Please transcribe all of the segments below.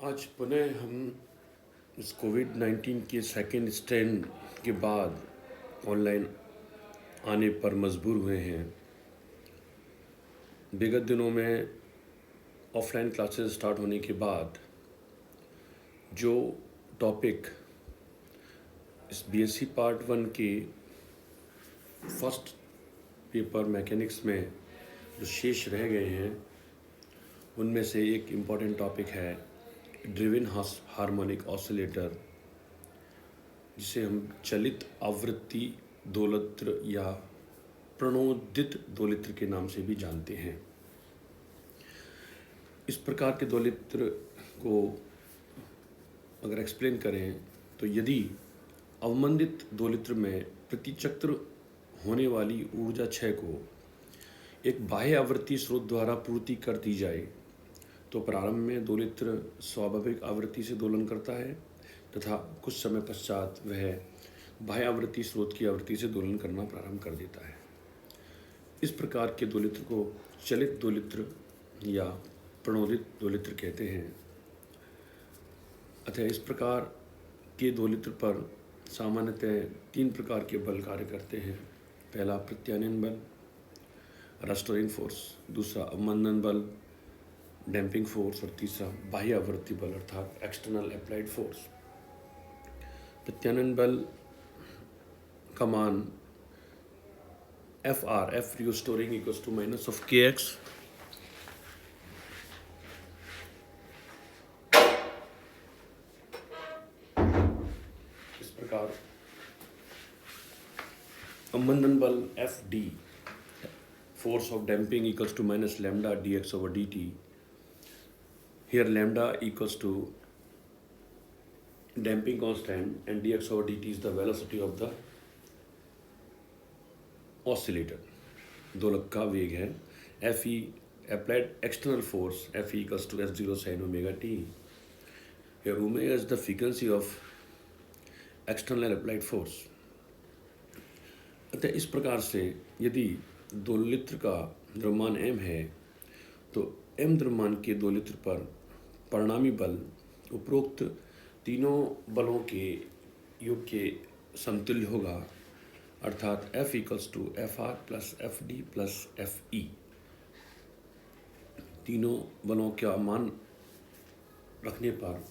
आज पुनः हम इस कोविड-19 के सेकेंड स्ट्रेन के बाद ऑनलाइन आने पर मजबूर हुए हैं। विगत दिनों में ऑफलाइन क्लासेस स्टार्ट होने के बाद जो टॉपिक इस बीएससी पार्ट 1 के फर्स्ट पेपर मैकेनिक्स में जो शेष रह गए हैं उनमें से एक इम्पॉर्टेंट टॉपिक है ड्रिवन हार्मोनिक ऑसिलेटर, जिसे हम चलित आवृत्ति दोलित्र या प्रणोदित दोलित्र के नाम से भी जानते हैं। इस प्रकार के दोलित्र को अगर एक्सप्लेन करें तो यदि अवमंदित दोलित्र में प्रतिचक्र होने वाली ऊर्जा क्षय को एक बाह्य आवृत्ति स्रोत द्वारा पूर्ति कर दी जाए तो प्रारंभ में दोलित्र स्वाभाविक आवृत्ति से दोलन करता है तथा कुछ समय पश्चात वह बाह्य आवृत्ति स्रोत की आवृत्ति से दोलन करना प्रारंभ कर देता है। इस प्रकार के दोलित्र को चलित दोलित्र या प्रणोदित दोलित्र कहते हैं। अतः इस प्रकार के दोलित्र पर सामान्यतः 3 प्रकार के बल कार्य करते हैं। पहला प्रत्यानयन बल, रेस्टोरिंग फोर्स, दूसरा अवमंदन बल, डैम्पिंग फोर्स, और तीसरा बाह्य आवृत्ति बल अर्थात एक्सटर्नल अप्लाइड फोर्स। प्रत्यानयन बल का मान F restoring equals to minus of kx इस प्रकार अवमंदन बल FD force of damping equals to minus lambda dx over dt. Here lambda equals to damping constant and dx over dt is the velocity of the oscillator. दोलक का वेग है। Fe applied external force Fe equals to F0 sin omega t. Here omega is the frequency of external applied force. अतः इस प्रकार से यदि दोलित्र का द्रव्यमान m है तो m द्रव्यमान के दोलित्र पर परिणामी बल उपरोक्त तीनों बलों के योग के समतुल्य होगा, अर्थात F equals to Fr plus Fd plus Fe। तीनों बलों का मान रखने पर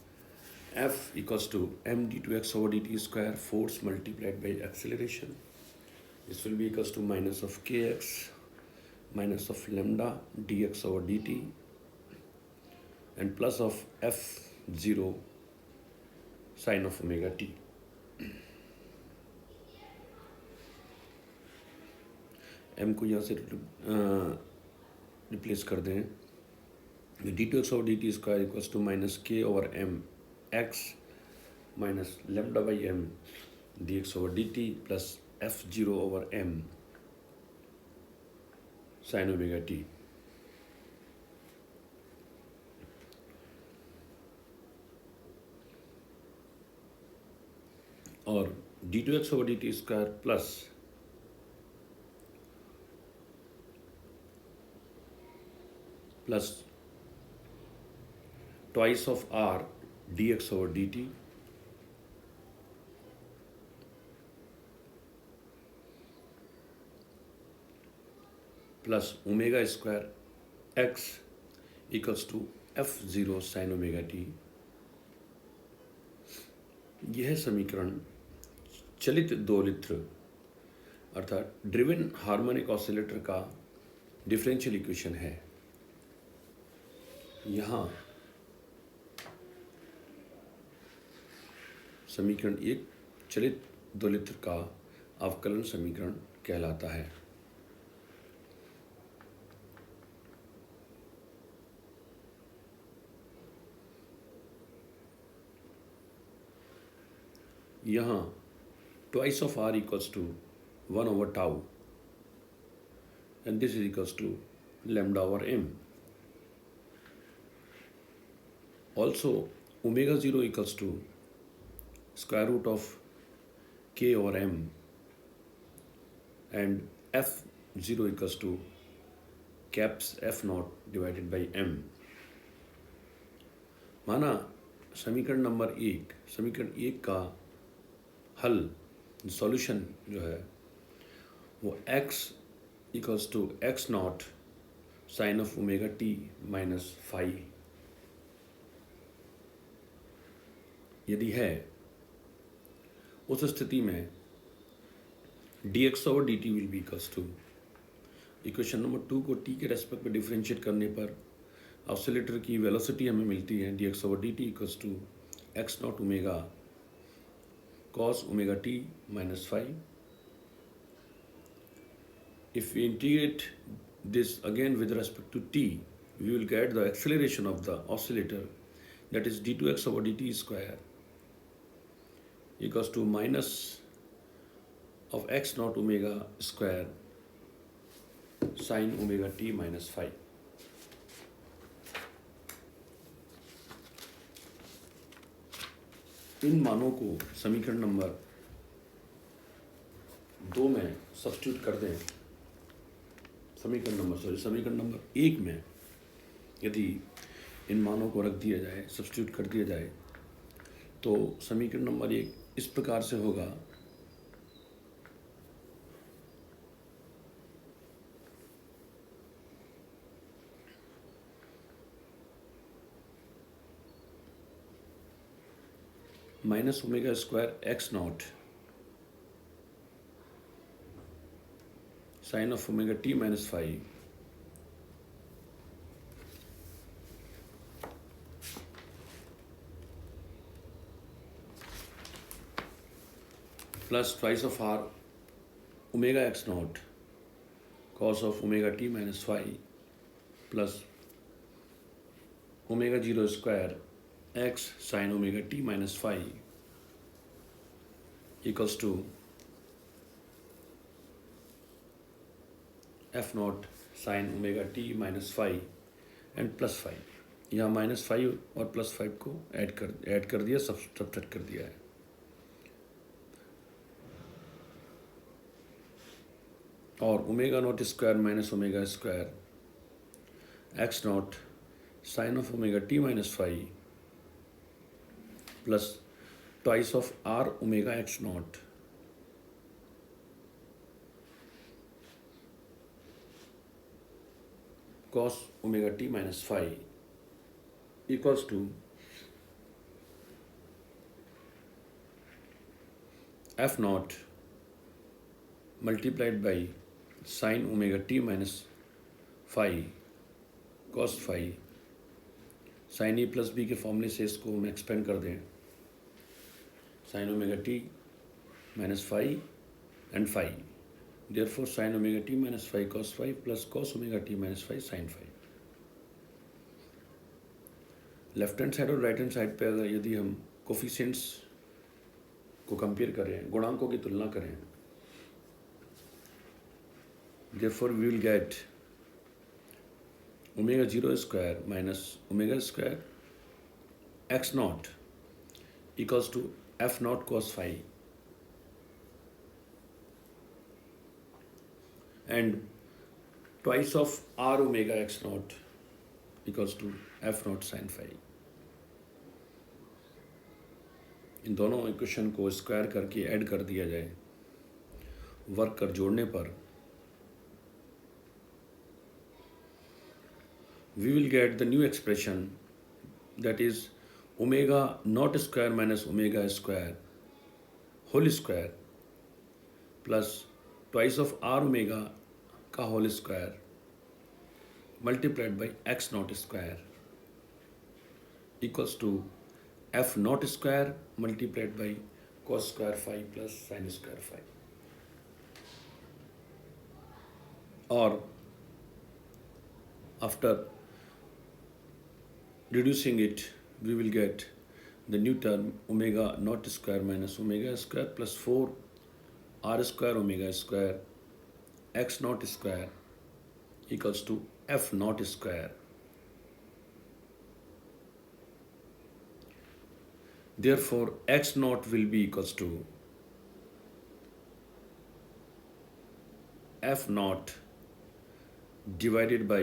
F equals to md2x over dt square force multiplied by acceleration. This will be equals to minus of kx minus of lambda dx over dt and plus of F0 sin of omega t. m को यहाँ से replace कर दें। d2x over dt square equals to minus k over m x minus lambda by m dx over dt plus F0 over m sin omega t. और d2x over dt square plus twice of r dx over dt plus omega square x equals to F0 sin omega t। यह समीकरण चलित दोलित्र अर्थात driven harmonic oscillator का differential equation है। यहाँ समीकरण 1 चलित दोलित्र का अवकलन समीकरण कहलाता है। यहाँ twice of r equals to 1 over tau and this is equals to lambda over m. Also omega 0 equals to square root of k over m and F0 equals to caps F0 divided by m. माना समीकरण एक का हल, solution जो है वो x equals to x naught sine of omega t minus phi यदि है, उस स्थिति में dx/dt will be equals to, equation number 2 को t के रेस्पेक्ट में डिफरेंशिएट करने पर ऑसिलेटर की वेलोसिटी हमें मिलती है dx/dt equals to x naught omega cos omega t minus phi. If we integrate this again with respect to t, we will get the acceleration of the oscillator, that is d2x/dt square equals to minus of x naught omega square sin omega t minus phi. इन मानों को समीकरण number 2 में substitute कर दें, समीकरण number 1 में यदि इन मानों को रख दिया जाए, सब्स्टिट्यूट कर दिया जाए, तो समीकरण नंबर 1 इस प्रकार से होगा, minus omega square x naught sine of omega t minus five plus twice of r omega x naught cos of omega t minus five plus omega zero square x sine omega t minus five equals to f naught sine omega t minus five and plus five. यहाँ minus five और plus five को add कर दिया, subtract कर दिया है। और omega naught square minus omega square x naught sine of omega t minus five plus twice of r omega x naught cos omega t minus phi equals to f naught multiplied by sin omega t minus phi cos phi sin e plus b के फॉर्मूले से इसको हम expand कर दें, sin omega t minus phi and phi, therefore sin omega t minus phi cos phi plus cos omega t minus phi sin phi। Left hand side और right hand side पे अगर यदि हम कोफिशिएंट्स को compare करें, गुणांकों की तुलना करें, therefore we will get omega zero square minus omega square x naught equals to f naught cos phi and twice of r omega x naught equals to f naught sin phi। इन दोनों equation को square करके add कर दिया जाए, work कर जोड़ने पर we will get the new expression, that is omega naught square minus omega square whole square plus twice of r omega का whole square multiplied by x naught square equals to f naught square multiplied by cos square five plus sine square five. और after reducing it we will get the new term omega naught square minus omega square plus 4 r square omega square x naught square equals to f naught square। Therefore x naught will be equals to f naught divided by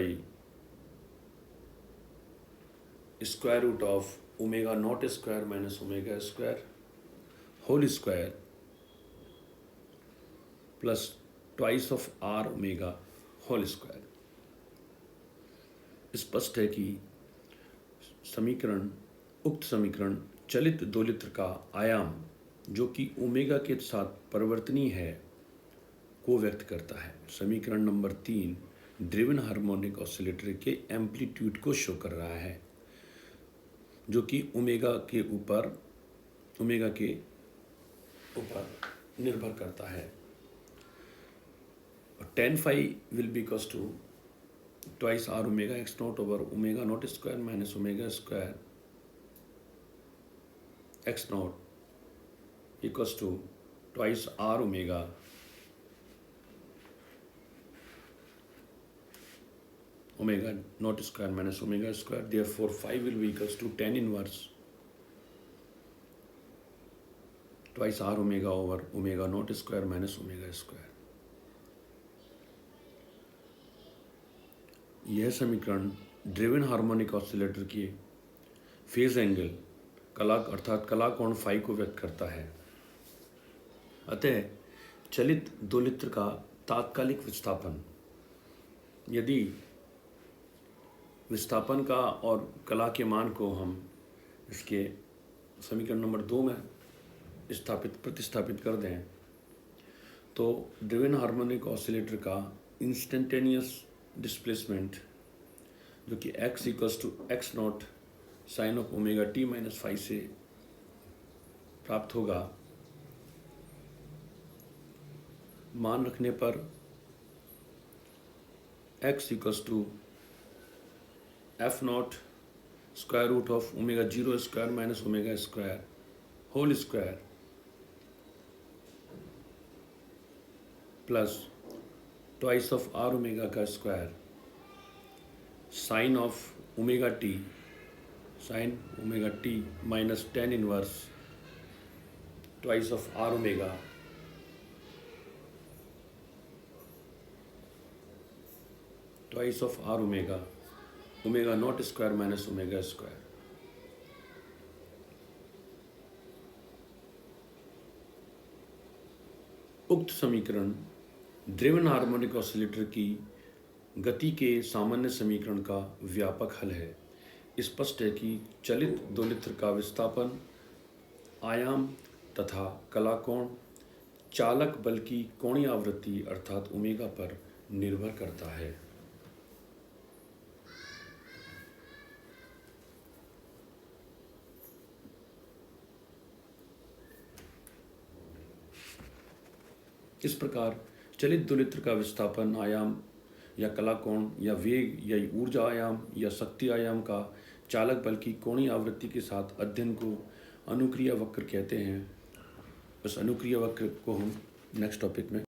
square root of omega naught square minus omega square whole square plus twice of r omega whole square. स्पष्ट है कि उक्त समीकरण चलित दोलित्र का आयाम जो कि ओमेगा के साथ परिवर्तनीय है को व्यक्त करता है। समीकरण नंबर 3 ड्रिवन हार्मोनिक ऑसिलेटर के एम्पलीट्यूड को शो कर रहा है जो कि ओमेगा के ऊपर निर्भर करता है। tan phi will be equals to twice r omega x naught over omega naught square minus omega square x naught equals to twice r omega naught square minus omega square. Therefore phi will be equals to tan inverse twice r omega over omega naught square minus omega square. यह समीकरण driven harmonic oscillator की phase angle अर्थात कला कोण phi को व्यक्त करता है। अतः चलित दोलित्र का तात्कालिक विस्थापन, यदि विस्थापन का और कला के मान को हम इसके समीकरण नंबर 2 में प्रतिस्थापित कर दें तो ड्रिवन हार्मोनिक ऑसिलेटर का इंस्टेंटेनियस डिस्प्लेसमेंट जो कि x equals to x naught sine of omega t minus five से प्राप्त होगा। मान रखने पर x equals to f naught square root of omega zero square minus omega square whole square plus twice of r omega का square sine of omega t minus tan inverse twice of r omega omega naught square minus omega square. उक्त समीकरण driven harmonic oscillator की गति के सामान्य समीकरण का व्यापक हल है। स्पष्ट है कि चलित दोलित्र का विस्थापन, आयाम तथा कला कोण चालक बल की कोणीय आवृत्ति अर्थात ओमेगा पर निर्भर करता है। इस प्रकार चलित दोलित्र का विस्थापन, आयाम या कला कोण या वेग या ऊर्जा आयाम या शक्ति आयाम का चालक बल की कोणीय आवृत्ति के साथ अध्ययन को अनुक्रिया वक्र कहते हैं। उस अनुक्रिया वक्र को हम नेक्स्ट टॉपिक में